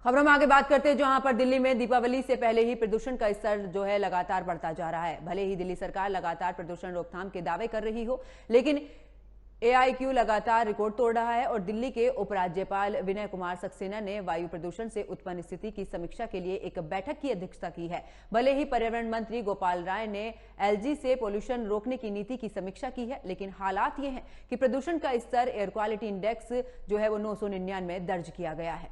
खबरों में आगे बात करते हैं, जहां पर दिल्ली में दीपावली से पहले ही प्रदूषण का स्तर जो है लगातार बढ़ता जा रहा है। भले ही दिल्ली सरकार लगातार प्रदूषण रोकथाम के दावे कर रही हो, लेकिन AIQ लगातार रिकॉर्ड तोड़ रहा है। और दिल्ली के उपराज्यपाल विनय कुमार सक्सेना ने वायु प्रदूषण से उत्पन्न स्थिति की समीक्षा के लिए एक बैठक की अध्यक्षता की है। भले ही पर्यावरण मंत्री गोपाल राय ने LG से पोल्यूशन रोकने की नीति की समीक्षा की है, लेकिन हालात ये हैं कि प्रदूषण का स्तर एयर क्वालिटी इंडेक्स जो है वो 999 दर्ज किया गया है।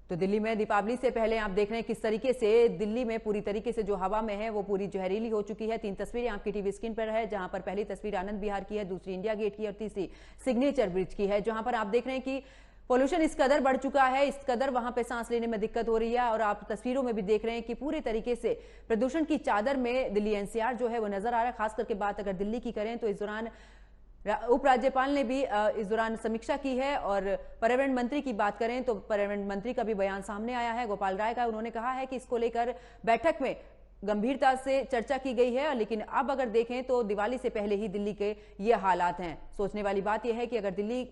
तो दिल्ली में दीपावली से पहले आप देख रहे हैं किस तरीके से दिल्ली में पूरी तरीके से जो हवा में है वो पूरी जहरीली हो चुकी है। 3 तस्वीरें आपकी टीवी स्क्रीन पर है, जहां पर पहली तस्वीर आनंद विहार की है, दूसरी इंडिया गेट की और तीसरी सिग्नेचर ब्रिज की है, जहां पर आप देख रहे हैं कि पोल्यूशन इस कदर बढ़ चुका है, इस कदर वहां पे सांस लेने में दिक्कत हो रही है। और आप तस्वीरों में भी देख रहे हैं कि पूरी तरीके से प्रदूषण की चादर में दिल्ली NCR जो है वो नजर आ रहा है। खास करके बात अगर दिल्ली की करें तो इस दौरान उपराज्यपाल ने भी इस दौरान समीक्षा की है। और पर्यावरण मंत्री की बात करें तो पर्यावरण मंत्री का भी बयान सामने आया है, गोपाल राय का। उन्होंने कहा है कि इसको लेकर बैठक में गंभीरता से चर्चा की गई है। लेकिन अब अगर देखें तो दिवाली से पहले ही दिल्ली के ये हालात हैं। सोचने वाली बात यह है कि अगर दिल्ली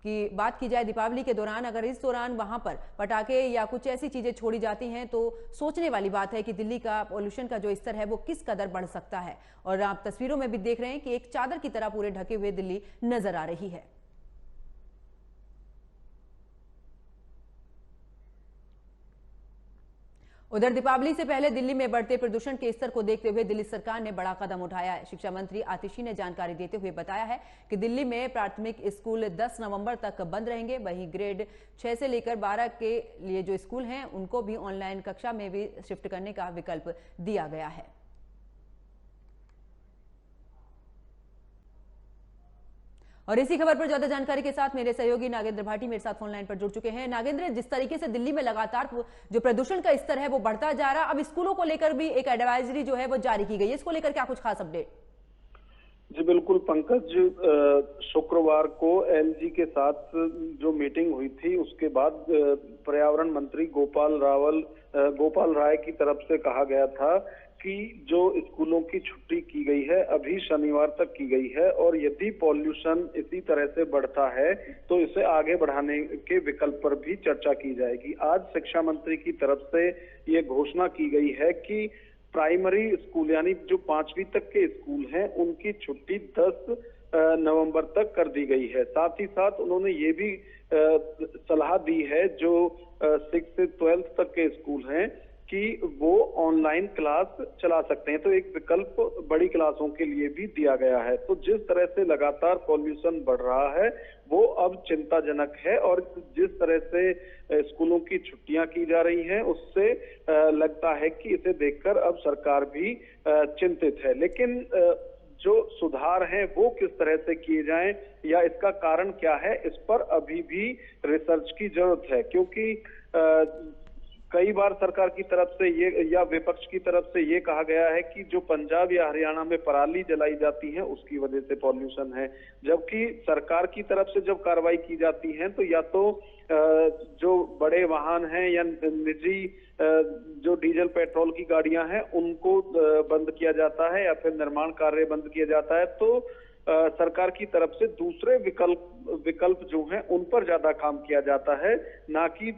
की बात की जाए दीपावली के दौरान, अगर इस दौरान वहां पर पटाखे या कुछ ऐसी चीजें छोड़ी जाती हैं तो सोचने वाली बात है कि दिल्ली का पोल्यूशन का जो स्तर है वो किस कदर बढ़ सकता है। और आप तस्वीरों में भी देख रहे हैं कि एक चादर की तरह पूरे ढके हुए दिल्ली नजर आ रही है। उधर दीपावली से पहले दिल्ली में बढ़ते प्रदूषण के स्तर को देखते हुए दिल्ली सरकार ने बड़ा कदम उठाया है। शिक्षा मंत्री आतिशी ने जानकारी देते हुए बताया है कि दिल्ली में प्राथमिक स्कूल 10 नवंबर तक बंद रहेंगे। वहीं ग्रेड 6 से लेकर 12 के लिए जो स्कूल हैं उनको भी ऑनलाइन कक्षा में भी शिफ्ट करने का विकल्प दिया गया है। और इसी खबर पर ज्यादा जानकारी के साथ मेरे सहयोगी नागेंद्र भाटी मेरे साथ फोनलाइन पर जुड़ चुके हैं। नागेंद्र, जिस तरीके से दिल्ली में लगातार जो प्रदूषण का स्तर है वो बढ़ता जा रहा है, अब स्कूलों को लेकर भी एक एडवाइजरी जो है वो जारी की गई है, इसको लेकर क्या कुछ खास अपडेट? जी बिल्कुल पंकज, शुक्रवार को LG के साथ जो मीटिंग हुई थी उसके बाद पर्यावरण मंत्री गोपाल राय की तरफ से कहा गया था कि जो स्कूलों की छुट्टी की गई है अभी शनिवार तक की गई है, और यदि पॉल्यूशन इसी तरह से बढ़ता है तो इसे आगे बढ़ाने के विकल्प पर भी चर्चा की जाएगी। आज शिक्षा मंत्री की तरफ से ये घोषणा की गई है कि प्राइमरी स्कूल यानी जो 5वीं तक के स्कूल हैं उनकी छुट्टी 10 नवंबर तक कर दी गई है। साथ ही साथ उन्होंने ये भी सलाह दी है जो 6 से 12 तक के स्कूल हैं कि वो ऑनलाइन क्लास चला सकते हैं। तो एक विकल्प बड़ी क्लासों के लिए भी दिया गया है। तो जिस तरह से लगातार पॉल्यूशन बढ़ रहा है वो अब चिंताजनक है, और जिस तरह से स्कूलों की छुट्टियां की जा रही हैं उससे लगता है कि इसे देखकर अब सरकार भी चिंतित है। लेकिन जो सुधार हैं वो किस तरह से किए जाएं या इसका कारण क्या है, इस पर अभी भी रिसर्च की जरूरत है। क्योंकि कई बार सरकार की तरफ से ये या विपक्ष की तरफ से ये कहा गया है कि जो पंजाब या हरियाणा में पराली जलाई जाती है उसकी वजह से पॉल्यूशन है, जबकि सरकार की तरफ से जब कार्रवाई की जाती है तो या तो जो बड़े वाहन हैं या निजी जो डीजल पेट्रोल की गाड़ियां हैं उनको बंद किया जाता है या फिर निर्माण कार्य बंद किया जाता है। तो सरकार की तरफ से दूसरे विकल्प जो हैं उन पर ज्यादा काम किया जाता है, ना कि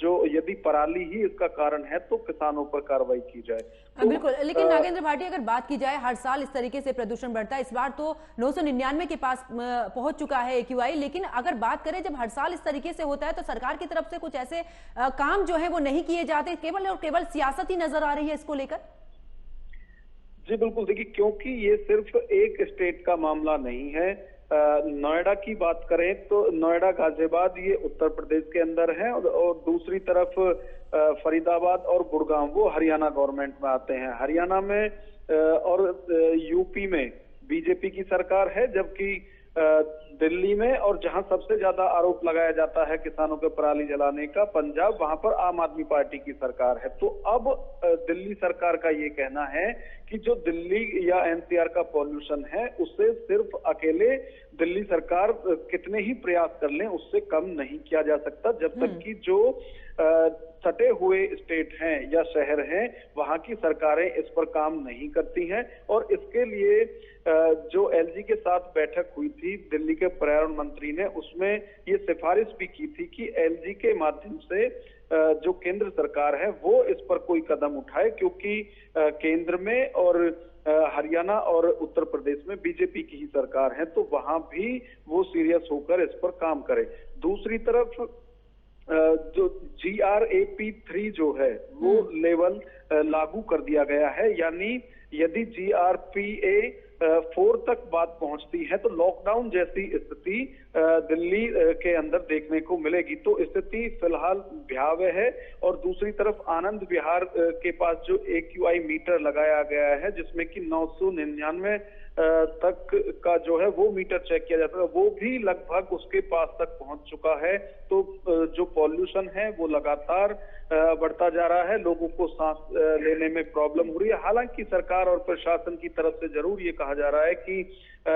जो यदि पराली ही इसका कारण है तो किसानों पर कार्रवाई की जाए। तो बिल्कुल, लेकिन नागेंद्र भाटी अगर बात की जाए हर साल इस तरीके से प्रदूषण बढ़ता है, इस बार तो 999 के पास पहुंच चुका है AQI। लेकिन अगर बात करें जब हर साल इस तरीके से होता है तो सरकार की तरफ से कुछ ऐसे काम जो है वो नहीं किए जाते, केवल और केवल सियासत ही नजर आ रही है इसको लेकर? जी बिल्कुल, देखिए क्योंकि ये सिर्फ एक स्टेट का मामला नहीं है। नोएडा की बात करें तो नोएडा गाजियाबाद ये उत्तर प्रदेश के अंदर है, और दूसरी तरफ फरीदाबाद और गुड़गांव वो हरियाणा गवर्नमेंट में आते हैं। हरियाणा में और यूपी में बीजेपी की सरकार है, जबकि दिल्ली में और जहां सबसे ज्यादा आरोप लगाया जाता है किसानों के पराली जलाने का, पंजाब, वहां पर आम आदमी पार्टी की सरकार है। तो अब दिल्ली सरकार का ये कहना है कि जो दिल्ली या NCR का पॉल्यूशन है उसे सिर्फ अकेले दिल्ली सरकार कितने ही प्रयास कर लें उससे कम नहीं किया जा सकता जब तक कि जो सटे हुए स्टेट हैं या शहर हैं वहां की सरकारें इस पर काम नहीं करती हैं। और इसके लिए जो एलजी के साथ बैठक हुई थी दिल्ली के पर्यावरण मंत्री ने, उसमें ये सिफारिश भी की थी कि एलजी के माध्यम से जो केंद्र सरकार है वो इस पर कोई कदम उठाए, क्योंकि केंद्र में और हरियाणा और उत्तर प्रदेश में बीजेपी की ही सरकार है, तो वहां भी वो सीरियस होकर इस पर काम करे। दूसरी तरफ जो GRAP3 जो है वो लेवल लागू कर दिया गया है, यानी यदि GRPA4 तक बात पहुंचती है तो लॉकडाउन जैसी स्थिति दिल्ली के अंदर देखने को मिलेगी। तो स्थिति फिलहाल भयावह है। और दूसरी तरफ आनंद विहार के पास जो AQI मीटर लगाया गया है जिसमें कि 999 तक का जो है वो मीटर चेक किया जाता है, वो भी लगभग उसके पास तक पहुंच चुका है। तो जो पॉल्यूशन है वो लगातार बढ़ता जा रहा है, लोगों को सांस लेने में प्रॉब्लम हो रही है। हालांकि सरकार और प्रशासन की तरफ से जरूर ये कहा जा रहा है कि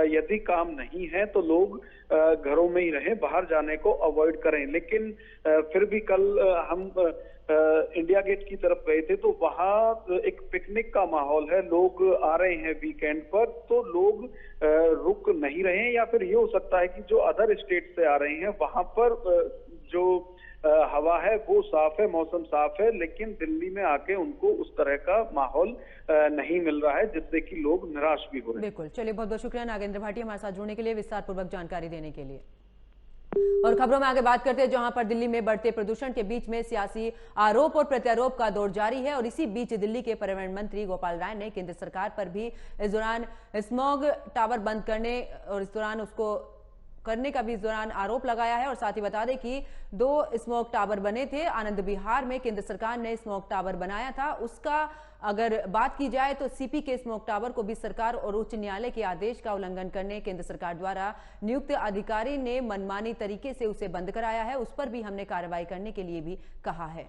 यदि काम नहीं है तो लोग घरों में ही रहें, बाहर जाने को अवॉइड करें। लेकिन फिर भी कल हम इंडिया गेट की तरफ गए थे तो वहां एक पिकनिक का माहौल है, लोग आ रहे हैं वीकेंड पर, तो लोग रुक नहीं रहे हैं। या फिर ये हो सकता है कि जो अदर स्टेट से आ रहे हैं वहां पर जो हवा है वो साफ है, मौसम साफ है, लेकिन दिल्ली में आके उनको उस तरह का माहौल नहीं मिल रहा है जिससे कि लोग निराश भी हो रहे हैं। बिल्कुल, चलिए बहुत बहुत शुक्रिया नागेंद्र भाटिया हमारे साथ जुड़ने के लिए, विस्तार पूर्वक जानकारी देने के लिए। और खबरों में आगे बात करते हैं जहां पर दिल्ली में बढ़ते प्रदूषण के बीच में सियासी आरोप और प्रत्यारोप का दौर जारी है। और इसी बीच दिल्ली के पर्यावरण मंत्री गोपाल राय ने केंद्र सरकार पर भी इस दौरान स्मॉग टावर बंद करने और इस दौरान उसको करने का भी इस दौरान आरोप लगाया है। और साथ ही बता दें कि 2 स्मोक टावर बने थे आनंद विहार में, केंद्र सरकार ने स्मोक टावर बनाया था, उसका अगर बात की जाए तो सीपी के स्मोक टावर को भी सरकार और उच्च न्यायालय के आदेश का उल्लंघन करने केंद्र सरकार द्वारा नियुक्त अधिकारी ने मनमानी तरीके से उसे बंद कराया है, उस पर भी हमने कार्रवाई करने के लिए भी कहा है।